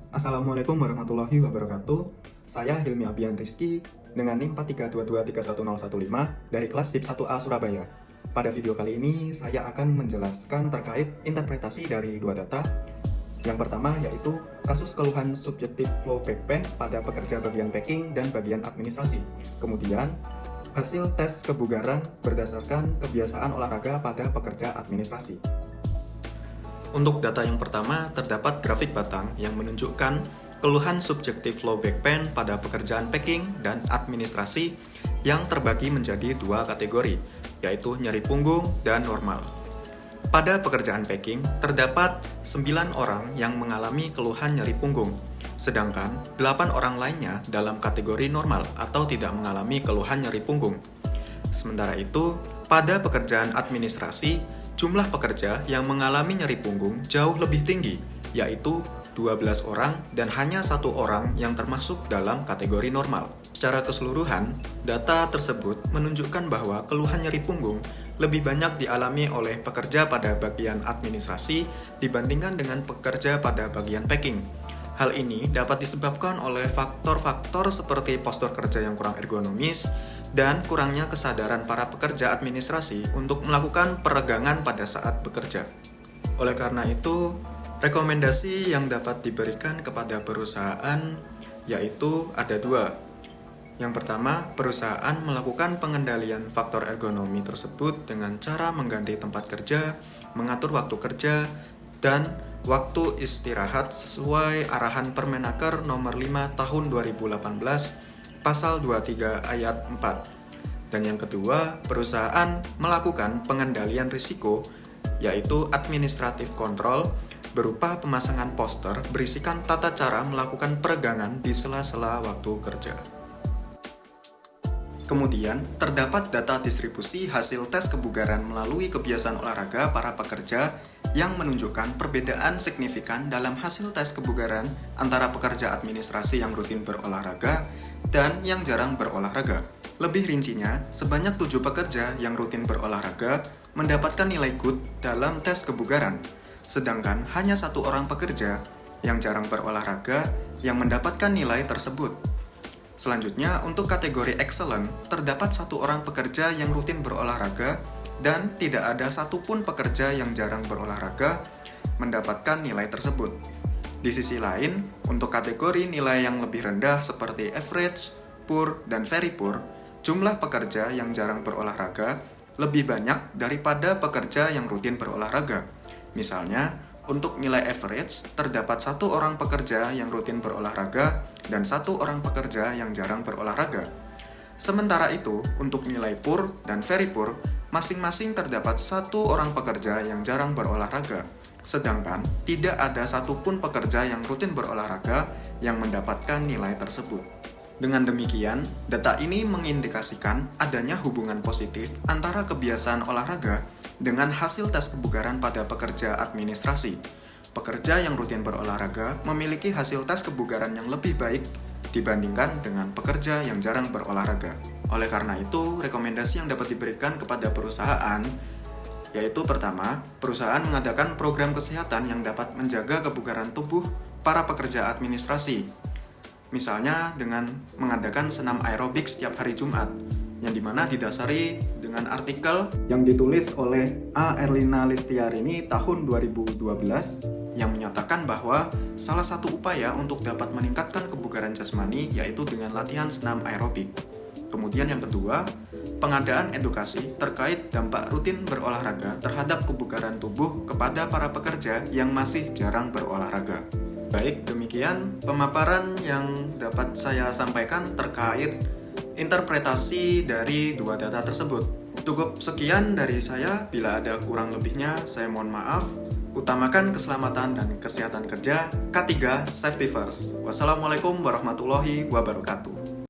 Assalamualaikum warahmatullahi wabarakatuh. Saya Hilmi Abian Rizky dengan NIM 432231015 dari kelas DIP 1A Surabaya. Pada video kali ini saya akan menjelaskan terkait interpretasi dari dua data. Yang pertama yaitu kasus keluhan subjektif flow backband pada pekerja bagian packing dan bagian administrasi. Kemudian hasil tes kebugaran berdasarkan kebiasaan olahraga pada pekerja administrasi. Untuk data yang pertama, terdapat grafik batang yang menunjukkan keluhan subjektif low back pain pada pekerjaan packing dan administrasi yang terbagi menjadi dua kategori, yaitu nyeri punggung dan normal. Pada pekerjaan packing, terdapat 9 orang yang mengalami keluhan nyeri punggung, sedangkan 8 orang lainnya dalam kategori normal atau tidak mengalami keluhan nyeri punggung. Sementara itu, pada pekerjaan administrasi, jumlah pekerja yang mengalami nyeri punggung jauh lebih tinggi, yaitu 12 orang dan hanya 1 orang yang termasuk dalam kategori normal. Secara keseluruhan, data tersebut menunjukkan bahwa keluhan nyeri punggung lebih banyak dialami oleh pekerja pada bagian administrasi dibandingkan dengan pekerja pada bagian packing. Hal ini dapat disebabkan oleh faktor-faktor seperti postur kerja yang kurang ergonomis, dan kurangnya kesadaran para pekerja administrasi untuk melakukan peregangan pada saat bekerja. Oleh karena itu, rekomendasi yang dapat diberikan kepada perusahaan yaitu ada dua. Yang pertama, perusahaan melakukan pengendalian faktor ergonomi tersebut dengan cara mengganti tempat kerja, mengatur waktu kerja, dan waktu istirahat sesuai arahan Permenaker nomor 5 tahun 2018 Pasal 23 ayat 4. Dan yang kedua, perusahaan melakukan pengendalian risiko, yaitu administrative control, berupa pemasangan poster berisikan tata cara melakukan peregangan di sela-sela waktu kerja. Kemudian, terdapat data distribusi hasil tes kebugaran melalui kebiasaan olahraga para pekerja yang menunjukkan perbedaan signifikan dalam hasil tes kebugaran antara pekerja administrasi yang rutin berolahraga dan yang jarang berolahraga. Lebih rincinya, sebanyak 7 pekerja yang rutin berolahraga mendapatkan nilai good dalam tes kebugaran, sedangkan hanya 1 orang pekerja yang jarang berolahraga yang mendapatkan nilai tersebut. Selanjutnya, untuk kategori excellent, terdapat 1 orang pekerja yang rutin berolahraga dan tidak ada satupun pekerja yang jarang berolahraga mendapatkan nilai tersebut. Di sisi lain, untuk kategori nilai yang lebih rendah seperti average, poor, dan very poor, jumlah pekerja yang jarang berolahraga lebih banyak daripada pekerja yang rutin berolahraga. Misalnya, untuk nilai average, terdapat 1 orang pekerja yang rutin berolahraga dan 1 orang pekerja yang jarang berolahraga. Sementara itu, untuk nilai poor dan very poor, masing-masing terdapat 1 orang pekerja yang jarang berolahraga. Sedangkan tidak ada satupun pekerja yang rutin berolahraga yang mendapatkan nilai tersebut. Dengan demikian, data ini mengindikasikan adanya hubungan positif antara kebiasaan olahraga dengan hasil tes kebugaran pada pekerja administrasi. Pekerja yang rutin berolahraga memiliki hasil tes kebugaran yang lebih baik dibandingkan dengan pekerja yang jarang berolahraga. Oleh karena itu, rekomendasi yang dapat diberikan kepada perusahaan yaitu pertama, perusahaan mengadakan program kesehatan yang dapat menjaga kebugaran tubuh para pekerja administrasi. Misalnya dengan mengadakan senam aerobik setiap hari Jumat, yang dimana didasari dengan artikel yang ditulis oleh A. Erlina Listiarini tahun 2012 yang menyatakan bahwa salah satu upaya untuk dapat meningkatkan kebugaran jasmani yaitu dengan latihan senam aerobik. Kemudian yang kedua, pengadaan edukasi terkait dampak rutin berolahraga terhadap kebugaran tubuh kepada para pekerja yang masih jarang berolahraga. Baik, demikian pemaparan yang dapat saya sampaikan terkait interpretasi dari dua data tersebut. Cukup sekian dari saya, bila ada kurang lebihnya saya mohon maaf. Utamakan keselamatan dan kesehatan kerja. K3 Safety First. Wassalamualaikum warahmatullahi wabarakatuh.